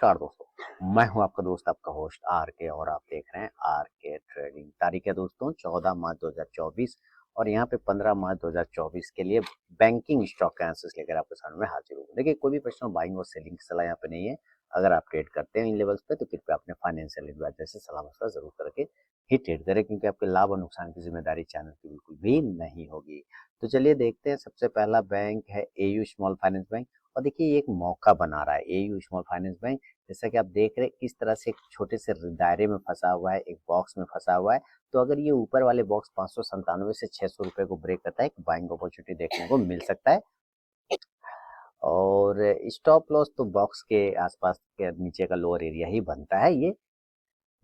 नमस्कार दोस्तों, मैं हूं आपका दोस्त आपका होस्ट आर के और आप देख रहे हैं आर के ट्रेडिंग। तारीख है दोस्तों 14 मार्च 2024 और यहाँ पे 15 मार्च 2024 के लिए बैंकिंग स्टॉक का एनालिसिस लेकर आपके सामने हाजिर हूँ। देखिए, कोई भी पर्सनल बाइंग और सेलिंग की सलाह यहाँ पे नहीं है। अगर आप ट्रेड करते हैं इन लेवल्स पे तो कृपया अपने फाइनेंशियल एडवाइजर से सलाह मशवरा जरूर करके ही ट्रेड करें, क्योंकि आपके लाभ और नुकसान की जिम्मेदारी चैनल की बिल्कुल भी नहीं होगी। तो चलिए देखते हैं। सबसे पहला बैंक है एयू स्मॉल फाइनेंस बैंक और देखिए ये एक मौका बना रहा है एयू स्मॉल फाइनेंस बैंक। जैसा कि आप देख रहे हैं किस तरह से एक छोटे से दायरे में फंसा हुआ है, एक बॉक्स में फंसा हुआ है। तो अगर ये ऊपर वाले बॉक्स 597 से 600 रुपए को ब्रेक करता है, एक बाइंग अपॉर्चुनिटी देखने को मिल सकता है। और स्टॉप लॉस तो बॉक्स के आसपास के नीचे का लोअर एरिया ही बनता है। ये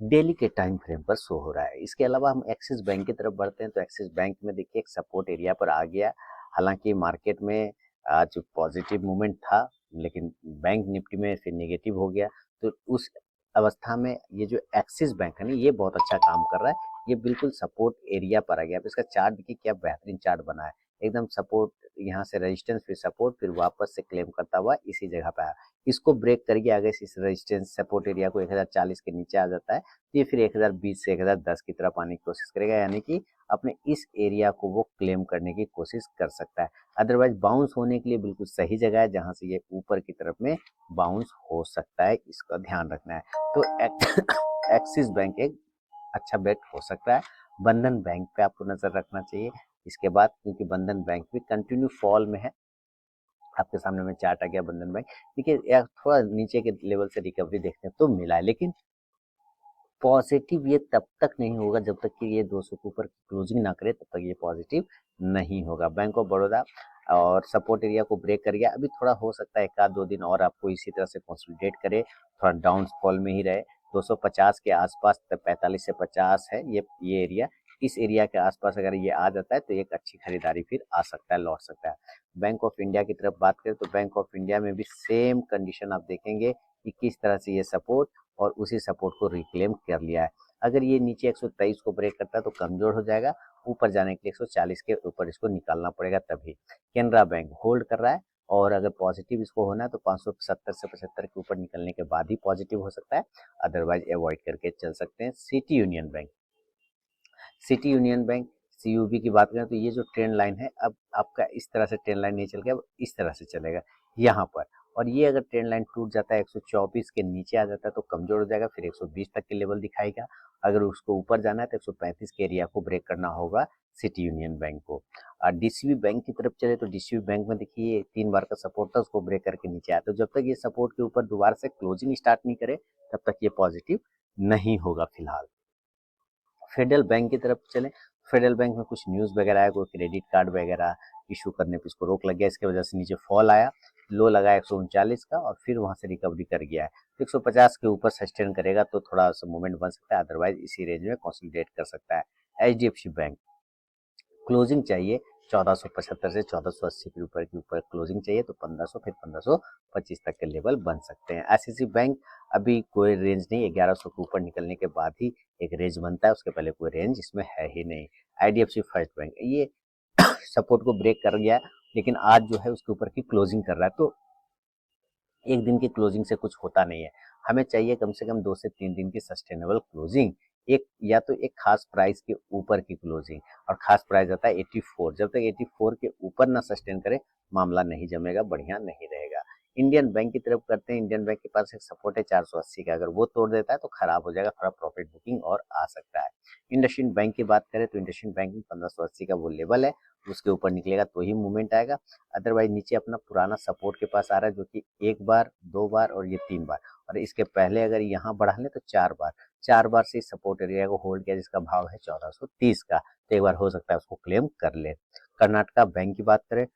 डेली के टाइम फ्रेम पर शो हो रहा है। इसके अलावा हम एक्सिस बैंक की तरफ बढ़ते हैं तो एक्सिस बैंक में देखिए एक सपोर्ट एरिया पर आ गया। हालांकि मार्केट में आज पॉजिटिव मूवमेंट था, लेकिन बैंक निफ्टी में फिर नेगेटिव हो गया। तो उस अवस्था में ये जो एक्सिस बैंक है ना, ये बहुत अच्छा काम कर रहा है। ये बिल्कुल सपोर्ट एरिया पर आ गया। अब इसका चार्ट देखिए क्या बेहतरीन चार्ट बना है। एकदम सपोर्ट, यहाँ से रेजिस्टेंस फिर सपोर्ट, फिर वापस से क्लेम करता हुआ इसी जगह पे आया। इसको ब्रेक करके आगे इस रेजिस्टेंस सपोर्ट एरिया को 1040 के नीचे आ जाता है, तो ये फिर 1020 से 1010 की तरफ आने की कोशिश करेगा, यानी कि अपने इस एरिया को वो क्लेम करने की कोशिश कर सकता है। अदरवाइज बाउंस होने के लिए बिल्कुल सही जगह है, जहां से ये ऊपर की तरफ में बाउंस हो सकता है, इसका ध्यान रखना है। तो एक्सिस बैंक एक अच्छा बेट हो सकता है। बंधन बैंक पे आपको नजर रखना चाहिए इसके बाद, क्योंकि बंधन बैंक भी कंटिन्यू फॉल में है। आपके सामने में चार्ट आ गया बंधन बैंक। देखिए यार, थोड़ा नीचे के लेवल से रिकवरी देखने तो मिला है, लेकिन पॉजिटिव ये तब तक नहीं होगा जब तक कि ये 200 के ऊपर क्लोजिंग ना करे, तब तक ये पॉजिटिव नहीं होगा। बैंक ऑफ बड़ौदा और सपोर्ट एरिया को ब्रेक कर गया। अभी थोड़ा हो सकता है एक आध दो दिन और आपको इसी तरह से कंसोलिडेट करे, थोड़ा डाउन फॉल में ही रहे। 250 के आसपास तक 45 से 50 है ये एरिया। इस एरिया के आसपास अगर ये आ जाता है तो एक अच्छी खरीदारी फिर आ सकता है, लौट सकता है। बैंक ऑफ इंडिया की तरफ बात करें तो बैंक ऑफ इंडिया में भी सेम कंडीशन आप देखेंगे कि किस तरह से ये सपोर्ट और उसी सपोर्ट को रिक्लेम कर लिया है। अगर ये नीचे 123 को ब्रेक करता है तो कमजोर हो जाएगा। ऊपर जाने के लिए 140 के ऊपर इसको निकालना पड़ेगा तभी। केनरा बैंक होल्ड कर रहा है और अगर पॉजिटिव इसको होना है तो 570 से 75 के ऊपर निकलने के बाद ही पॉजिटिव हो सकता है, अदरवाइज अवॉइड करके चल सकते हैं। सिटी यूनियन बैंक सीयूबी की बात करें तो ये जो ट्रेंड लाइन है, अब आपका इस तरह से ट्रेंड लाइन नहीं चल गया, अब इस तरह से चलेगा यहाँ पर। और ये अगर ट्रेंड लाइन टूट जाता है 124 के नीचे आ जाता है तो कमजोर हो जाएगा, फिर 120 तक के लेवल दिखाएगा। अगर उसको ऊपर जाना है तो 135 के एरिया को ब्रेक करना होगा सिटी यूनियन बैंक को। और डीसीबी बैंक की तरफ चले तो डीसीबी बैंक में देखिए 3 बार का सपोर्ट था, उसको ब्रेक करके नीचे आया। तो जब तक ये सपोर्ट के ऊपर दोबारा से क्लोजिंग स्टार्ट नहीं करे तब तक ये पॉजिटिव नहीं होगा फिलहाल। फेडरल बैंक की तरफ चले, फेडरल बैंक में कुछ न्यूज़ वगैरह है, कोई क्रेडिट कार्ड वगैरह इशू करने पे इसको रोक लग गया, इसकी वजह से नीचे फॉल आया। लो लगा 139 का और फिर वहां से रिकवरी कर गया है। 150 के ऊपर सस्टेन करेगा तो थोड़ा सा मूवमेंट बन सकता है, अदरवाइज इसी रेंज में कंसोलिडेट कर सकता है। एचडीएफसी बैंक क्लोजिंग चाहिए 1475 से 1480 के ऊपर क्लोजिंग चाहिए, तो 1500 फिर 1525 तक के लेवल बन सकते हैं। आईसीआईसी बैंक अभी कोई रेंज नहीं, 1100 के ऊपर निकलने के बाद ही एक रेंज बनता है, उसके पहले कोई रेंज इसमें है ही नहीं। आईडीएफसी फर्स्ट बैंक ये सपोर्ट को ब्रेक कर गया, लेकिन आज जो है उसके ऊपर की क्लोजिंग कर रहा है। तो एक दिन की क्लोजिंग से कुछ होता नहीं है, हमें चाहिए कम से कम 2 से 3 दिन की सस्टेनेबल क्लोजिंग। एक या तो एक खास प्राइस के ऊपर की क्लोजिंग, और खास प्राइस आता है 84। जब तक 84 के ऊपर ना सस्टेन करे मामला नहीं जमेगा, बढ़िया नहीं रहेगा। इंडियन बैंक की तरफ करते हैं। इंडियन बैंक के पास एक सपोर्ट है 480 का, अगर वो तोड़ देता है तो खराब हो जाएगा, थोड़ा प्रॉफिट बुकिंग और आ सकता है। इंडसइंड बैंक की बात करें तो इंडसइंड बैंक में 1580 का वो लेवल है, उसके ऊपर निकलेगा तो ही मूवमेंट आएगा, अदरवाइज नीचे अपना पुराना सपोर्ट के पास आ रहा है, जो कि 1 बार 2 बार और ये 3 बार, और इसके पहले अगर यहाँ बढ़ा ले तो 4 बार। 4 बार से सपोर्ट एरिया को होल्ड किया, जिसका भाव है 1430 का, तो एक बार हो सकता है उसको क्लेम कर ले। कर्नाटका बैंक की बात करें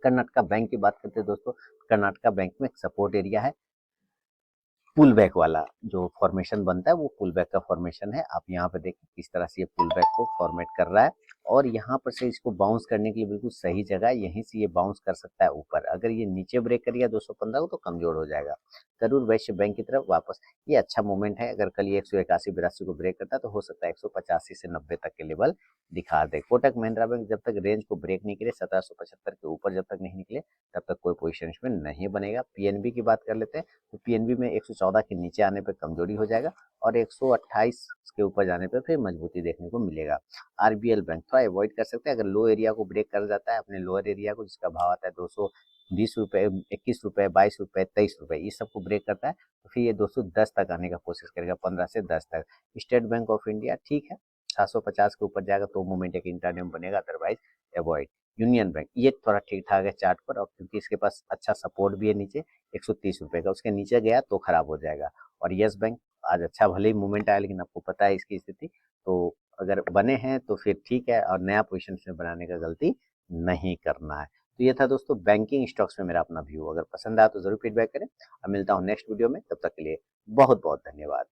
कर्नाटका बैंक की बात करते हैं दोस्तों, कर्नाटका बैंक में एक सपोर्ट एरिया है, पुल बैक वाला जो फॉर्मेशन बनता है वो पुल बैक का फॉर्मेशन है। आप यहाँ पे देखिए किस तरह से ये पुल बैक को फॉर्मेट कर रहा है। और यहाँ पर से इसको बाउंस करने के लिए बिल्कुल सही जगह है, यहीं से ये बाउंस कर सकता है ऊपर। अगर ये नीचे ब्रेक कर गया 215 को तो कमजोर हो जाएगा। करूर वैश्य बैंक की तरफ वापस, ये अच्छा मूवमेंट है। अगर कल ये 181-82 को ब्रेक करता है तो हो सकता है 185 से 90 तक के लेवल दिखा दे। कोटक महिंद्रा बैंक जब तक रेंज को ब्रेक नहीं करे 1775 के ऊपर जब तक नहीं निकले तब तक कोई पोजीशन इसमें नहीं बनेगा। पीएनबी की बात कर लेते हैं तो पीएनबी में 114 के नीचे आने पर कमजोरी हो जाएगा और 128 के ऊपर जाने पर फिर मजबूती देखने को मिलेगा। आरबीएल बैंक थोड़ा अवॉइड कर सकते हैं। अगर लो एरिया को ब्रेक कर जाता है अपने लोअर एरिया को, जिसका भाव आता है 220 रुपए, 21 रुपए, 22 रुपए, 23 रुपए, इस सब को ब्रेक करता है तो फिर ये 210 तक आने का कोशिश करेगा, 15 से 10 तक। स्टेट बैंक ऑफ इंडिया ठीक है, 750 के ऊपर जाएगा तो मूवमेंट एक इंट्राडे में बनेगा, अदरवाइज अवॉइड। यूनियन बैंक ये थोड़ा ठीक ठाक है चार्ट पर, और क्योंकि इसके पास अच्छा सपोर्ट भी है नीचे 130 रुपए का, उसके नीचे गया तो खराब हो जाएगा। और यस बैंक आज अच्छा भले ही मूवमेंट आया, लेकिन आपको पता है इसकी स्थिति, तो अगर बने हैं तो फिर ठीक है, और नया पोजीशन में बनाने का गलती नहीं करना है। तो ये था दोस्तों बैंकिंग स्टॉक्स में मेरा अपना व्यू। अगर पसंद आया तो जरूर फीडबैक करें। अब मिलता हूँ नेक्स्ट वीडियो में, तब तक के लिए बहुत बहुत धन्यवाद।